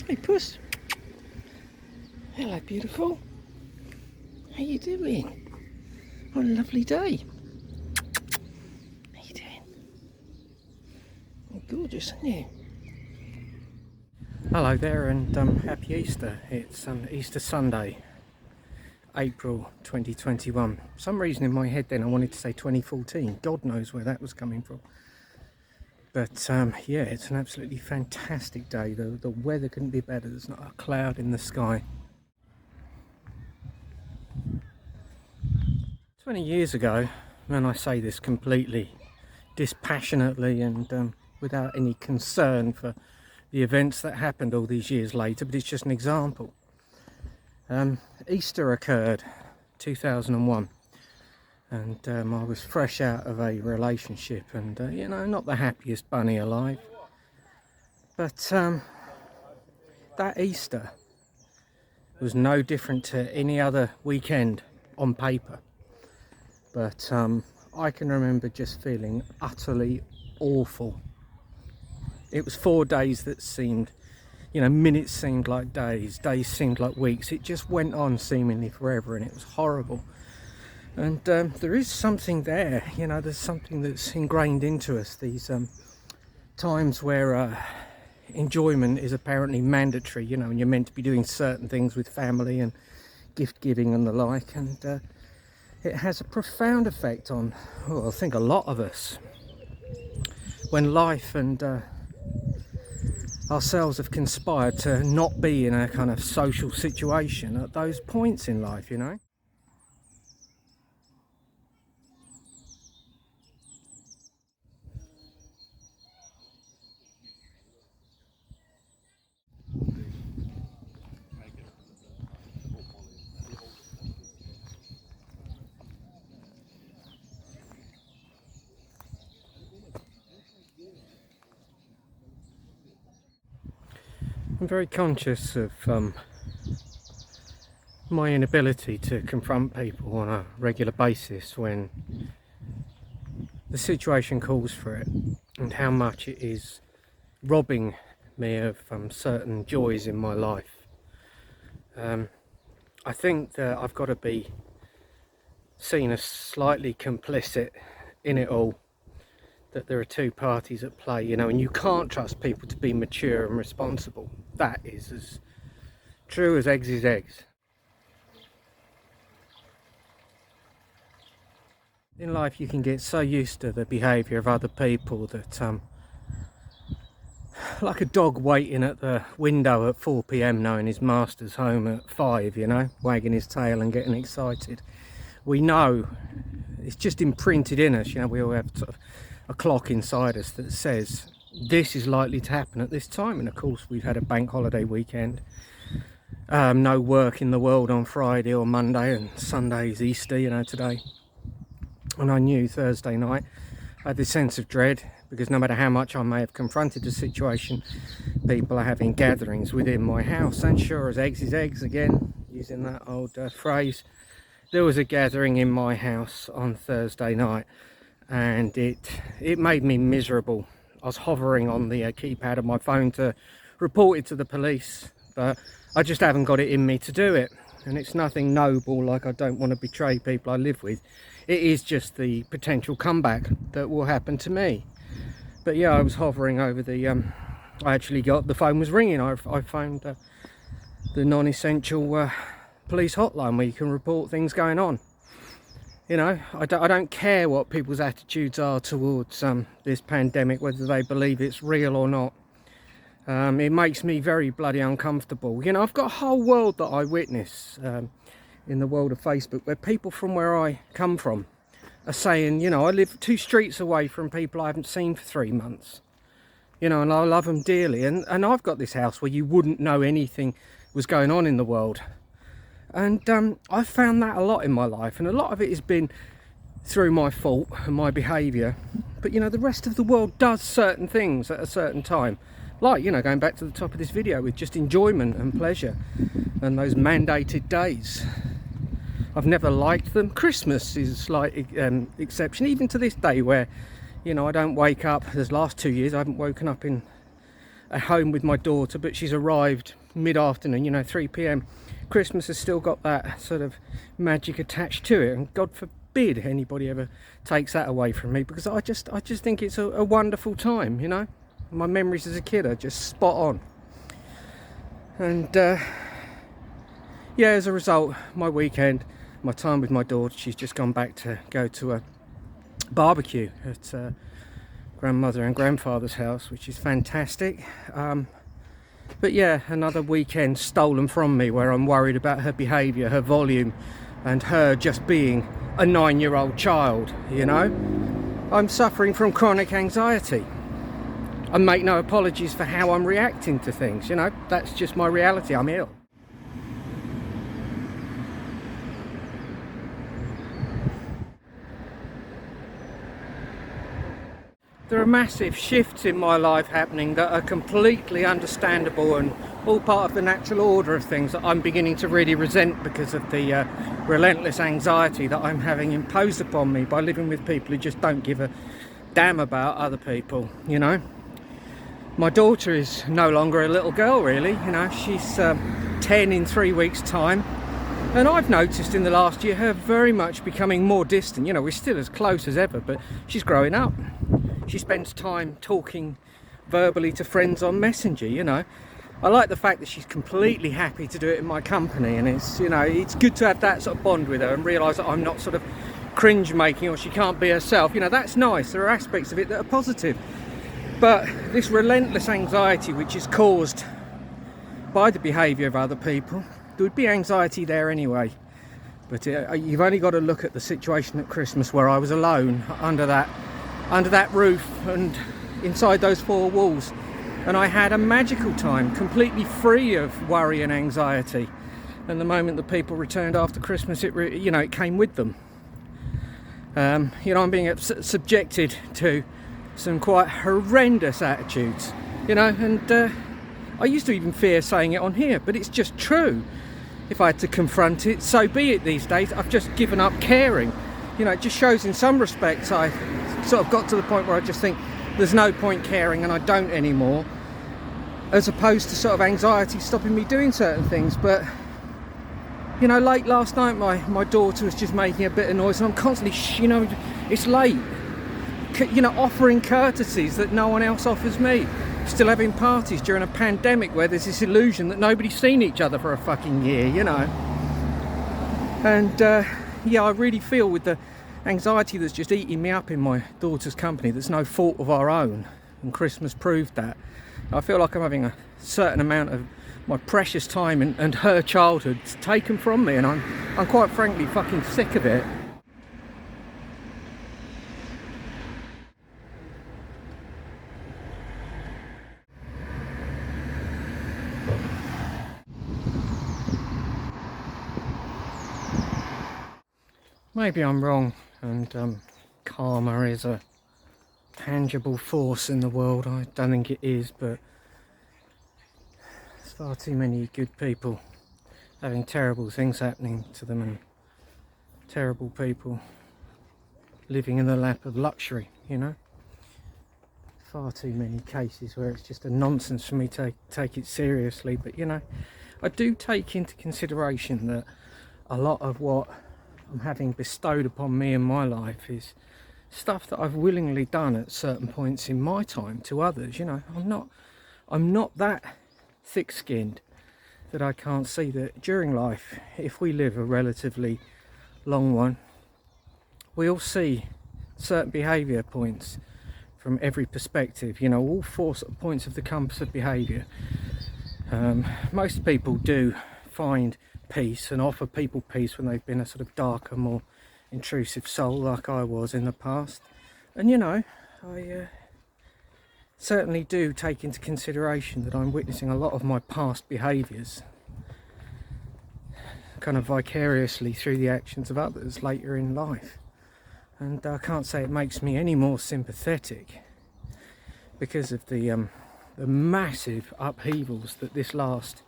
Hey Puss. Hello beautiful. How you doing? What a lovely day. How you doing? You're gorgeous, aren't you? Hello there and happy Easter. It's Easter Sunday, April 2021. For some reason in my head then I wanted to say 2014. God knows where that was coming from. But yeah, it's an absolutely fantastic day. The weather couldn't be better. There's not a cloud in the sky. 20 years ago, and I say this completely dispassionately and without any concern for the events that happened all these years later, but it's just an example. Easter occurred 2001 and I was fresh out of a relationship and you know, not the happiest bunny alive, but that Easter was no different to any other weekend on paper. But I can remember just feeling utterly awful. It was 4 days that seemed, you know, minutes seemed like days, days seemed like weeks. It just went on seemingly forever and it was horrible. And there is something there, you know, there's something that's ingrained into us, these times where enjoyment is apparently mandatory, you know, and you're meant to be doing certain things with family and gift giving and the like. And it has a profound effect on, well, I think a lot of us. When life and ourselves have conspired to not be in a kind of social situation at those points in life, you know. I'm very conscious of my inability to confront people on a regular basis when the situation calls for it, and how much it is robbing me of certain joys in my life. I think that I've got to be seen as slightly complicit in it all, that there are two parties at play, you know, and you can't trust people to be mature and responsible. That is as true as eggs is eggs. In life you can get so used to the behaviour of other people that like a dog waiting at the window at 4 PM knowing his master's home at 5, you know, wagging his tail and getting excited. We know, it's just imprinted in us, you know, we all have sort of a clock inside us that says this is likely to happen at this time. And of course we've had a bank holiday weekend, no work in the world on Friday or Monday, and Sunday's Easter, you know, today. And I knew Thursday night I had this sense of dread, because no matter how much I may have confronted the situation, people are having gatherings within my house. And sure as eggs is eggs, again using that old phrase, there was a gathering in my house on Thursday night, and it made me miserable. I was hovering on the keypad of my phone to report it to the police, but I just haven't got it in me to do it. And it's nothing noble, like I don't want to betray people I live with. It is just the potential comeback that will happen to me. But yeah, I was hovering over the I actually got, the phone was ringing. I phoned the non-essential police hotline where you can report things going on. You know, I don't care what people's attitudes are towards this pandemic, whether they believe it's real or not. It makes me very bloody uncomfortable. You know, I've got a whole world that I witness in the world of Facebook, where people from where I come from are saying, you know, I live 2 streets away from people I haven't seen for 3 months. You know, and I love them dearly. And I've got this house where you wouldn't know anything was going on in the world. And I've found that a lot in my life, and a lot of it has been through my fault and my behaviour. But you know, the rest of the world does certain things at a certain time. Like, you know, going back to the top of this video, with just enjoyment and pleasure and those mandated days. I've never liked them. Christmas is slight exception, even to this day, where, you know, I don't wake up. There's last 2 years I haven't woken up in a home with my daughter, but she's arrived mid-afternoon, you know, 3 p.m. Christmas has still got that sort of magic attached to it, and God forbid anybody ever takes that away from me, because I just think it's a wonderful time, you know. My memories as a kid are just spot on. And yeah, as a result, my weekend, my time with my daughter, she's just gone back to go to a barbecue at grandmother and grandfather's house, which is fantastic. But yeah, another weekend stolen from me, where I'm worried about her behaviour, her volume, and her just being a 9-year-old child, you know. I'm suffering from chronic anxiety. I make no apologies for how I'm reacting to things, you know. That's just my reality. I'm ill. There are massive shifts in my life happening that are completely understandable and all part of the natural order of things that I'm beginning to really resent, because of the relentless anxiety that I'm having imposed upon me by living with people who just don't give a damn about other people, you know. My daughter is no longer a little girl, really, you know. She's 10 in 3 weeks' time. And I've noticed in the last year her very much becoming more distant. You know, we're still as close as ever, but she's growing up. She spends time talking verbally to friends on Messenger, you know. I like the fact that she's completely happy to do it in my company, and it's, you know, it's good to have that sort of bond with her and realise that I'm not sort of cringe making or she can't be herself. You know, that's nice. There are aspects of it that are positive. But this relentless anxiety, which is caused by the behaviour of other people, there would be anxiety there anyway. But you've only got to look at the situation at Christmas, where I was alone under that roof and inside those 4 walls, and I had a magical time, completely free of worry and anxiety. And the moment the people returned after Christmas, it came with them. You know, I'm being subjected to some quite horrendous attitudes, you know, and I used to even fear saying it on here, but it's just true. If I had to confront it, so be it. These days I've just given up caring. You know, it just shows in some respects I sort of got to the point where I just think there's no point caring, and I don't anymore, as opposed to sort of anxiety stopping me doing certain things. But, you know, late last night my daughter was just making a bit of noise, and I'm constantly, you know, it's late, you know, offering courtesies that no one else offers me. Still having parties during a pandemic where there's this illusion that nobody's seen each other for a fucking year, you know. And yeah, I really feel with the anxiety that's just eating me up in my daughter's company, that's no fault of our own, and Christmas proved that. I feel like I'm having a certain amount of my precious time and her childhood taken from me, and I'm quite frankly fucking sick of it. Maybe I'm wrong, and karma is a tangible force in the world. I don't think it is, but there's far too many good people having terrible things happening to them, and terrible people living in the lap of luxury, you know. Far too many cases where it's just a nonsense for me to take it seriously. But, you know, I do take into consideration that a lot of what I'm having bestowed upon me in my life is stuff that I've willingly done at certain points in my time to others. You know, I'm not that thick-skinned that I can't see that during life, if we live a relatively long one, we'll see certain behaviour points from every perspective, you know, all 4 sort of points of the compass of behaviour. Most people do find peace and offer people peace when they've been a sort of darker, more intrusive soul like I was in the past. And, you know, I certainly do take into consideration that I'm witnessing a lot of my past behaviours kind of vicariously through the actions of others later in life. And I can't say it makes me any more sympathetic because of the the massive upheavals that this last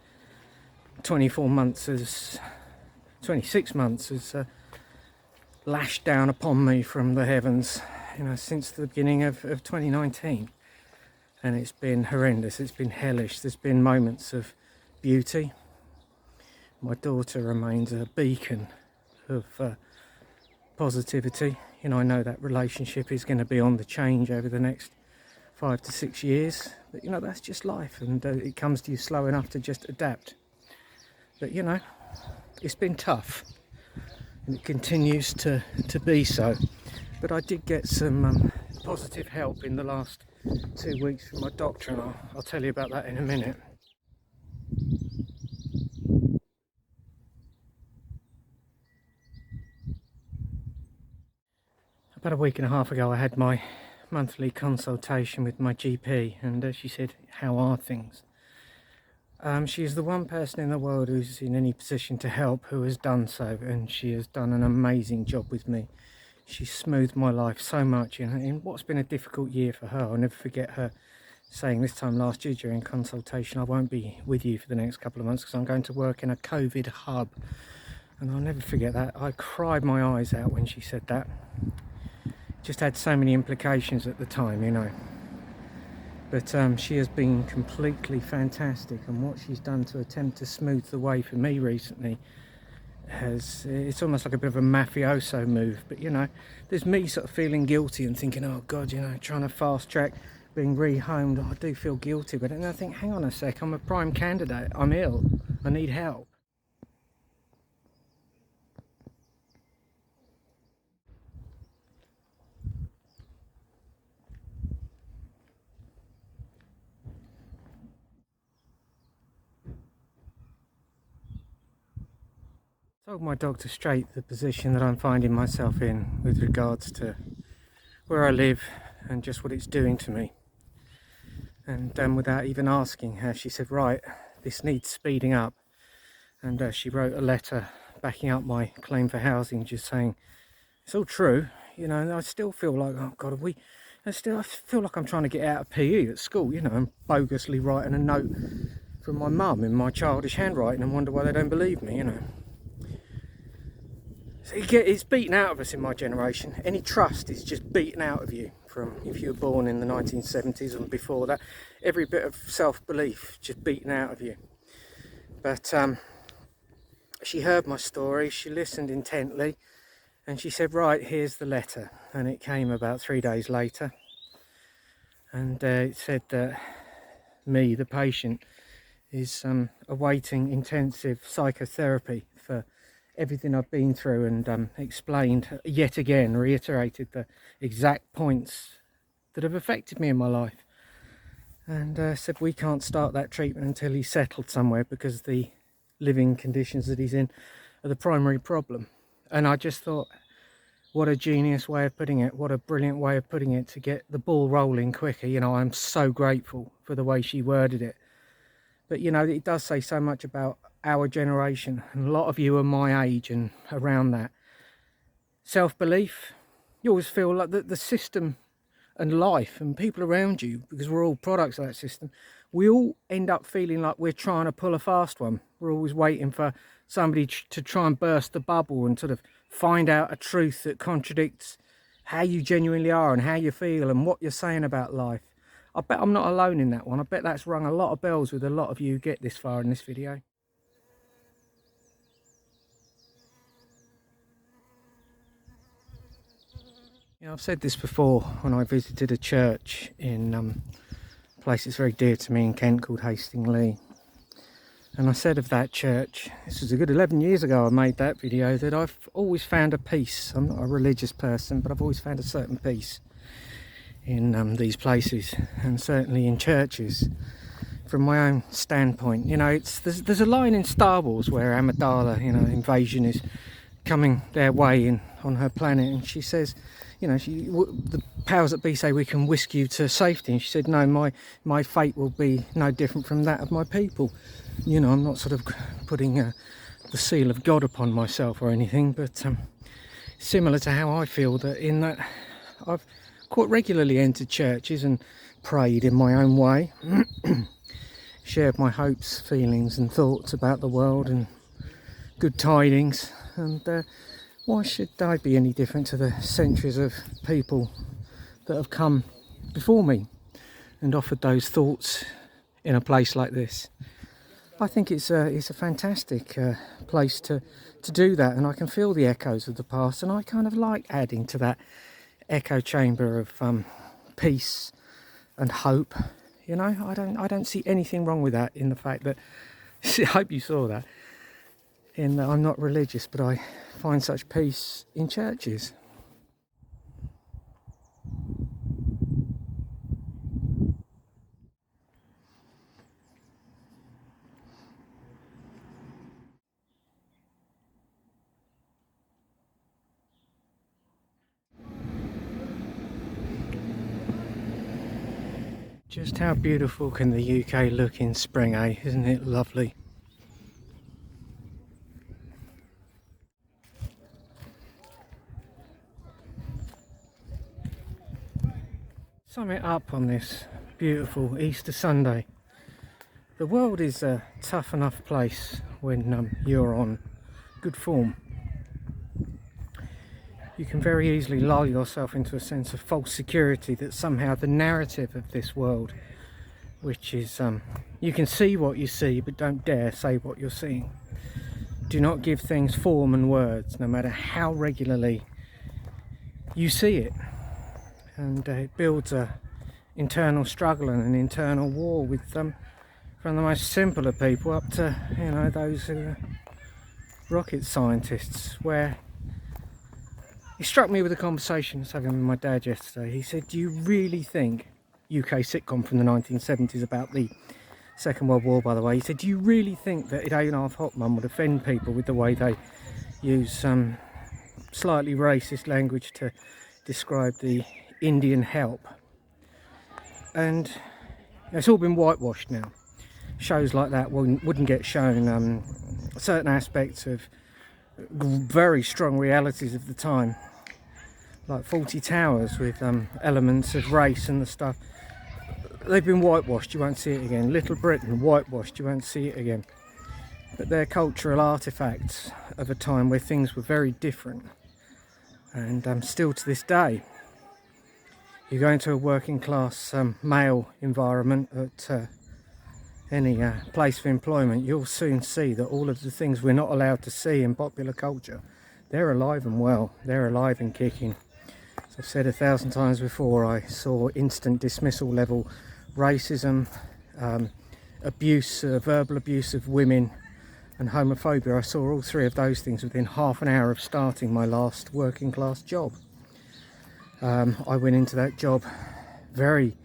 24 months has, 26 months has lashed down upon me from the heavens, you know, since the beginning of 2019. And it's been horrendous, it's been hellish. There's been moments of beauty. My daughter remains a beacon of positivity. You know, I know that relationship is going to be on the change over the next 5 to 6 years, but you know, that's just life, and it comes to you slow enough to just adapt. But you know, it's been tough, and it continues to be so. But I did get some positive help in the last 2 weeks from my doctor, and I'll tell you about that in a minute. About a week and a half ago I had my monthly consultation with my GP, and she said, how are things? She is the one person in the world who's in any position to help who has done so, and she has done an amazing job with me. She's smoothed my life so much in what's been a difficult year for her. I'll never forget her saying this time last year during consultation, I won't be with you for the next couple of months because I'm going to work in a COVID hub. And I'll never forget that. I cried my eyes out when she said that. Just had so many implications at the time, you know. But she has been completely fantastic, and what she's done to attempt to smooth the way for me recently it's almost like a bit of a mafioso move. But you know, there's me sort of feeling guilty and thinking, oh God, you know, trying to fast track being rehomed. I do feel guilty, but then I think, hang on a sec, I'm a prime candidate, I'm ill, I need help. Told my doctor straight the position that I'm finding myself in with regards to where I live and just what it's doing to me. And without even asking her, she said, right, this needs speeding up. And she wrote a letter backing up my claim for housing, just saying it's all true, you know. And I still feel like, oh God, I feel like I'm trying to get out of PE at school, you know, and bogusly writing a note from my mum in my childish handwriting and wonder why they don't believe me, you know. So it's beaten out of us in my generation. Any trust is just beaten out of you from if you were born in the 1970s and before that. Every bit of self-belief just beaten out of you. But she heard my story, she listened intently, and she said, right, here's the letter. And it came about 3 days later, and it said that me, the patient, is awaiting intensive psychotherapy for everything I've been through, and explained yet again, reiterated the exact points that have affected me in my life, and said we can't start that treatment until he's settled somewhere because the living conditions that he's in are the primary problem. And I just thought, what a genius way of putting it, what a brilliant way of putting it to get the ball rolling quicker. You know, I'm so grateful for the way she worded it. But you know, it does say so much about our generation, and a lot of you are my age and around that. Self-belief, you always feel like the system and life and people around you, because we're all products of that system, we all end up feeling like we're trying to pull a fast one. We're always waiting for somebody to try and burst the bubble and sort of find out a truth that contradicts how you genuinely are and how you feel and what you're saying about life. I bet I'm not alone in that one. I bet that's rung a lot of bells with a lot of you who get this far in this video. You know, I've said this before when I visited a church in a place that's very dear to me in Kent called Hastinglee. And I said of that church, this was a good 11 years ago I made that video, that I've always found a peace. I'm not a religious person, but I've always found a certain peace in these places, and certainly in churches. From my own standpoint, you know, there's a line in Star Wars where Amidala, you know, invasion is coming their way on her planet, and she says, you know, the powers that be say we can whisk you to safety, and she said, no, my fate will be no different from that of my people. You know, I'm not sort of putting the seal of God upon myself or anything, but similar to how I feel, that in that I've quite regularly entered churches and prayed in my own way, shared my hopes, feelings and thoughts about the world and good tidings. And why should I be any different to the centuries of people that have come before me and offered those thoughts in a place like this? I think it's a fantastic place to do that, and I can feel the echoes of the past, and I kind of like adding to that echo chamber of peace and hope. You know, I don't see anything wrong with that, in the fact that I hope you saw that, in that I'm not religious, but I find such peace in churches. Just how beautiful can the UK look in spring, eh? Isn't it lovely? Sum it up on this beautiful Easter Sunday. The world is a tough enough place when you're on good form. You can very easily lull yourself into a sense of false security that somehow the narrative of this world, which is you can see what you see but don't dare say what you're seeing. Do not give things form and words, no matter how regularly you see it. And it builds a internal struggle and an internal war with from the most simple of people up to, you know, those who are rocket scientists. Where it struck me with a conversation I was having with my dad yesterday. He said, do you really think, UK sitcom from the 1970s about the Second World War, by the way, he said, do you really think that Adolf Hotman would offend people with the way they use some slightly racist language to describe the Indian help? And it's all been whitewashed now. Shows like that wouldn't get shown certain aspects of very strong realities of the time, like Fawlty Towers with elements of race and the stuff. They've been whitewashed, you won't see it again. Little Britain, whitewashed, you won't see it again. But they're cultural artefacts of a time where things were very different. And still to this day, you go into a working class male environment at any place of employment, you'll soon see that all of the things we're not allowed to see in popular culture, they're alive and well, they're alive and kicking. As I've said 1,000 times before, I saw instant dismissal level racism, abuse, verbal abuse of women and homophobia. I saw all three of those things within half an hour of starting my last working class job. I went into that job very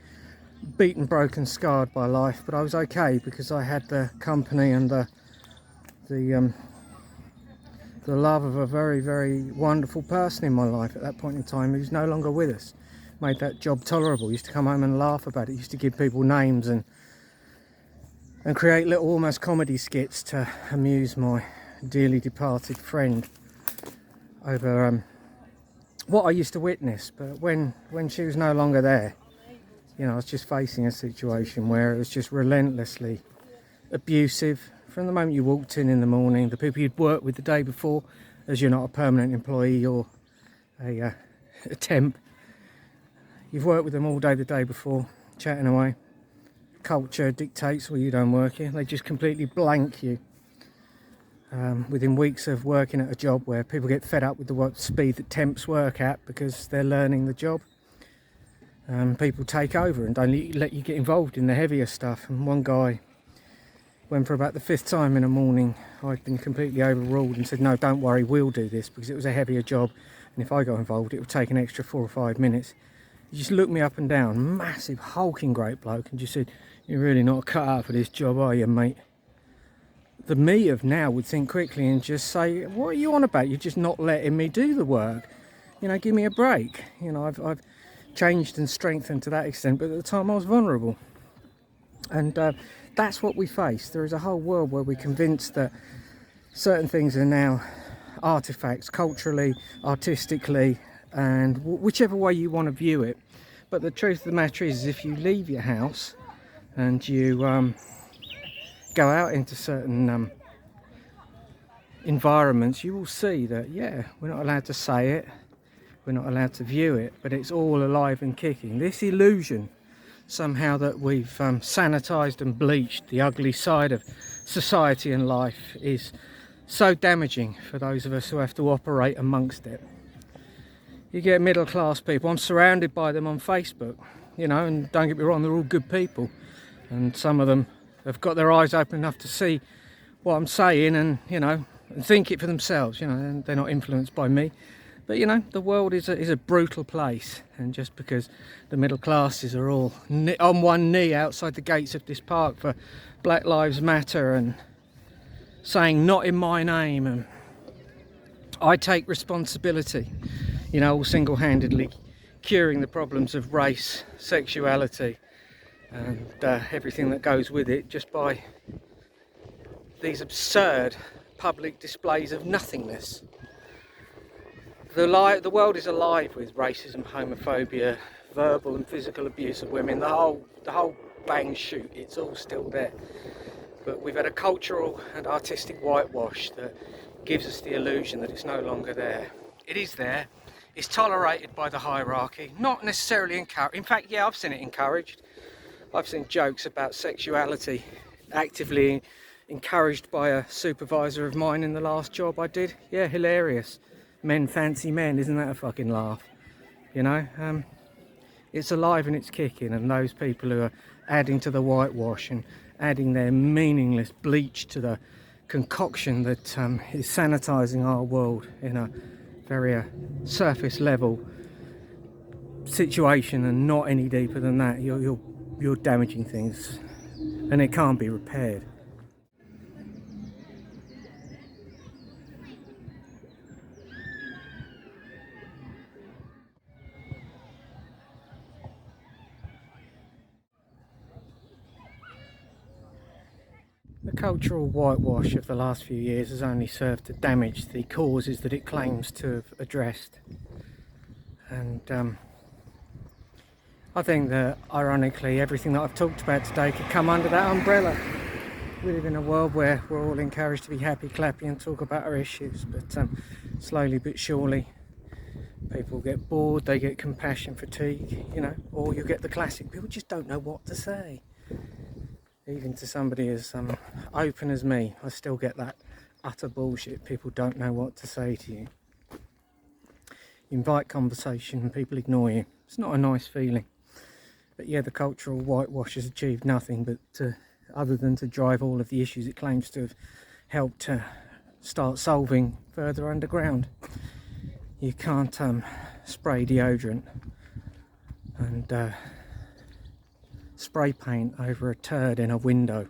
beaten, broken, scarred by life, but I was okay because I had the company and the love of a very, very wonderful person in my life at that point in time, who's no longer with us. Made that job tolerable. Used to come home and laugh about it. Used to give people names and create little almost comedy skits to amuse my dearly departed friend over what I used to witness. But when she was no longer there, you know, I was just facing a situation where it was just relentlessly abusive. From the moment you walked in the morning, the people you'd worked with the day before, as you're not a permanent employee or a temp, you've worked with them all day the day before, chatting away. Culture dictates, well, you don't work here. They just completely blank you. Within weeks of working at a job where people get fed up with the speed that temps work at because they're learning the job. People take over and don't let you get involved in the heavier stuff. And one guy, when for about the 5th time in the morning I'd been completely overruled and said, no, don't worry, we'll do this, because it was a heavier job, and if I got involved it would take an extra 4 or 5 minutes. He just looked me up and down, massive hulking great bloke, and just said, you're really not cut out for this job, are you, mate? The me of now would think quickly and just say, what are you on about? You're just not letting me do the work. You know, give me a break. You know, I've changed and strengthened to that extent, but at the time I was vulnerable. And that's what we face. There is a whole world where we're convinced that certain things are now artifacts, culturally, artistically, and whichever way you want to view it. But the truth of the matter is, if you leave your house and you go out into certain environments, you will see that, yeah, we're not allowed to say it, we're not allowed to view it, but it's all alive and kicking. This illusion somehow that we've sanitized and bleached the ugly side of society and life is so damaging for those of us who have to operate amongst it. You get middle class people, I'm surrounded by them on Facebook, you know, and don't get me wrong, they're all good people, and some of them have got their eyes open enough to see what I'm saying and, you know, and think it for themselves, you know, and they're not influenced by me. But, you know, the world is a brutal place, and just because the middle classes are all on one knee outside the gates of this park for Black Lives Matter and saying not in my name, and I take responsibility, you know, all single-handedly curing the problems of race, sexuality and everything that goes with it, just by these absurd public displays of nothingness. The world is alive with racism, homophobia, verbal and physical abuse of women, the whole bang shoot, it's all still there. But we've had a cultural and artistic whitewash that gives us the illusion that it's no longer there. It is there, it's tolerated by the hierarchy, not necessarily encouraged. In fact, yeah, I've seen it encouraged. I've seen jokes about sexuality actively encouraged by a supervisor of mine in the last job I did. Yeah, hilarious. Men fancy men, isn't that a fucking laugh? You know, it's alive and it's kicking, and those people who are adding to the whitewash and adding their meaningless bleach to the concoction that is sanitizing our world in a very surface level situation and not any deeper than that, you're damaging things, and it can't be repaired. The cultural whitewash of the last few years has only served to damage the causes that it claims to have addressed. And I think that, ironically, everything that I've talked about today could come under that umbrella. We live in a world where we're all encouraged to be happy, clappy and talk about our issues, but slowly but surely people get bored, they get compassion fatigue, you know, or you get the classic, people just don't know what to say. Even to somebody as open as me, I still get that utter bullshit. People don't know what to say to you. You invite conversation and people ignore you. It's not a nice feeling. But yeah, the cultural whitewash has achieved nothing but other than to drive all of the issues it claims to have helped to start solving further underground. You can't spray deodorant and spray paint over a turd in a window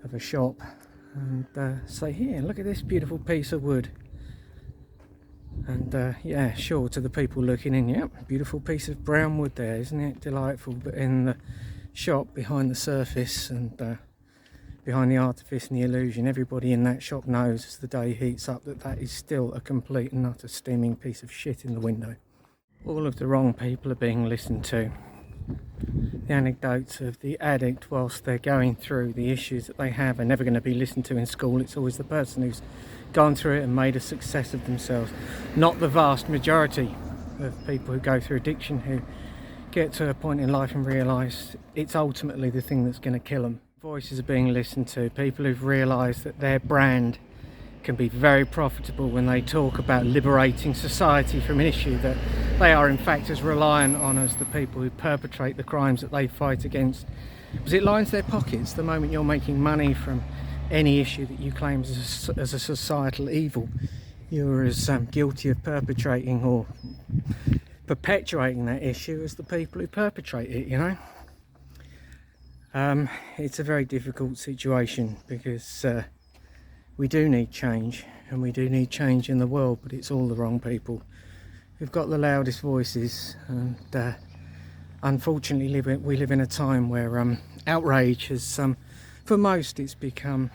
of a shop and say, here, look at this beautiful piece of wood, and yeah, sure, to the people looking in, yeah, beautiful piece of brown wood there, isn't it delightful? But in the shop, behind the surface and behind the artifice and the illusion, everybody in that shop knows as the day heats up that that is still a complete and utter steaming piece of shit in the window. All of the wrong people are being listened to. The anecdotes of the addict whilst they're going through the issues that they have are never going to be listened to in school. It's always the person who's gone through it and made a success of themselves, not the vast majority of people who go through addiction who get to a point in life and realise it's ultimately the thing that's going to kill them. Voices are being listened to, people who've realised that their brand can be very profitable when they talk about liberating society from an issue that they are in fact as reliant on as the people who perpetrate the crimes that they fight against, because it lines their pockets. The moment you're making money from any issue that you claim as a societal evil, you're as guilty of perpetrating or perpetuating that issue as the people who perpetrate it, you know. It's a very difficult situation because we do need change, and we do need change in the world, but it's all the wrong people who've got the loudest voices. And unfortunately we live in a time where outrage has, for most, it's become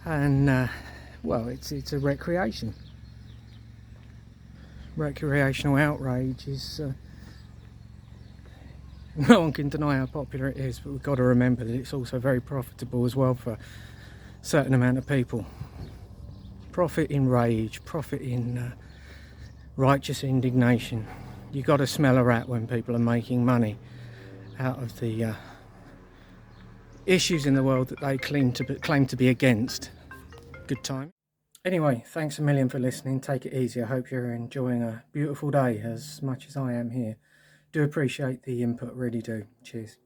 well, it's a recreation. Recreational outrage is No one can deny how popular it is, but we've got to remember that it's also very profitable as well for a certain amount of people. Profit in rage, profit in righteous indignation. You got to smell a rat when people are making money out of the issues in the world that they claim to be against. Good time. Anyway, thanks a million for listening. Take it easy. I hope you're enjoying a beautiful day as much as I am here. Do appreciate the input, really do. Cheers.